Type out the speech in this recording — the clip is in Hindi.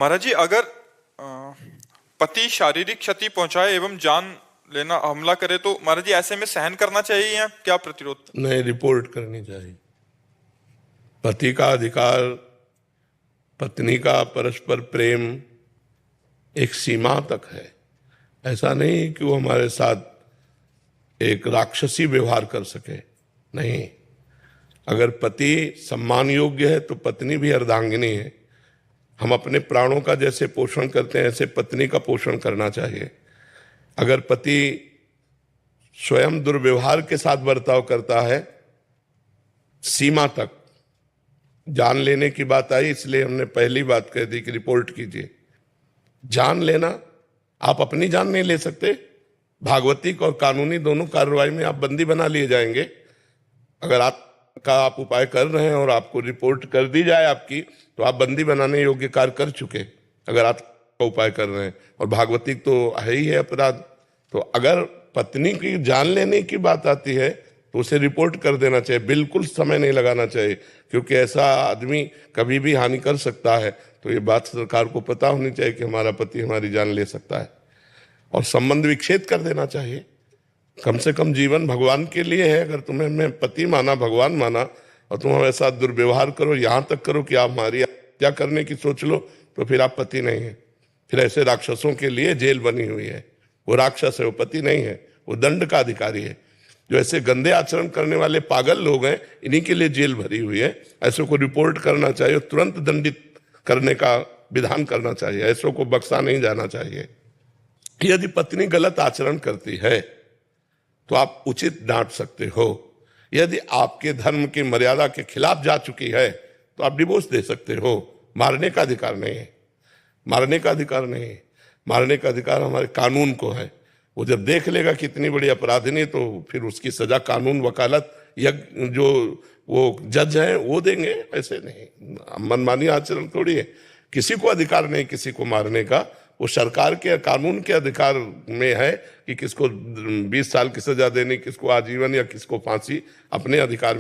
महाराज जी, अगर पति शारीरिक क्षति पहुंचाए एवं जान लेना हमला करे तो महाराज जी ऐसे में सहन करना चाहिए या क्या प्रतिरोध? नहीं, रिपोर्ट करनी चाहिए। पति का अधिकार, पत्नी का परस्पर प्रेम एक सीमा तक है। ऐसा नहीं कि वो हमारे साथ एक राक्षसी व्यवहार कर सके। नहीं, अगर पति सम्मान योग्य है तो पत्नी भी अर्धांगिनी है। हम अपने प्राणों का जैसे पोषण करते हैं ऐसे पत्नी का पोषण करना चाहिए। अगर पति स्वयं दुर्व्यवहार के साथ बर्ताव करता है, सीमा तक जान लेने की बात आई, इसलिए हमने पहली बात कह दी कि रिपोर्ट कीजिए। जान लेना, आप अपनी जान नहीं ले सकते। भागवतिक और कानूनी दोनों कार्रवाई में आप बंदी बना लिए जाएंगे। अगर आप उपाय कर रहे हैं और आपको रिपोर्ट कर दी जाए आपकी, तो आप बंदी बनाने योग्य कार्य कर चुके, अगर आप उपाय कर रहे हैं। और भागवतिक तो है ही है अपराध। तो अगर पत्नी की जान लेने की बात आती है तो उसे रिपोर्ट कर देना चाहिए। बिल्कुल समय नहीं लगाना चाहिए, क्योंकि ऐसा आदमी कभी भी हानि कर सकता है। तो ये बात सरकार को पता होनी चाहिए कि हमारा पति हमारी जान ले सकता है, और संबंध विच्छेद कर देना चाहिए। कम से कम जीवन भगवान के लिए है। अगर तुम्हें मैं पति माना, भगवान माना, और तुम हमारे साथ दुर्व्यवहार करो, यहाँ तक करो कि आप हमारी हत्या करने की सोच लो, तो फिर आप पति नहीं है। फिर ऐसे राक्षसों के लिए जेल बनी हुई है। वो राक्षस है, वो पति नहीं है, वो दंड का अधिकारी है। जो ऐसे गंदे आचरण करने वाले पागल लोग हैं, इन्हीं के लिए जेल भरी हुई है। ऐसों को रिपोर्ट करना चाहिए, तुरंत दंडित करने का विधान करना चाहिए। ऐसों को बख्शा नहीं जाना चाहिए। यदि पत्नी गलत आचरण करती है तो आप उचित डांट सकते हो। यदि आपके धर्म की मर्यादा के खिलाफ जा चुकी है तो आप डिवोर्स दे सकते हो। मारने का अधिकार नहीं है, मारने का अधिकार नहीं है। मारने का अधिकार हमारे कानून को है। वो जब देख लेगा कि इतनी बड़ी अपराधिनी, तो फिर उसकी सजा कानून, वकालत या जो वो जज हैं वो देंगे। ऐसे नहीं, मनमानी आचरण थोड़ी है। किसी को अधिकार नहीं किसी को मारने का। वो सरकार के कानून के अधिकार में है कि किसको 20 साल की सजा देनी, किसको आजीवन या किसको फांसी, अपने अधिकार में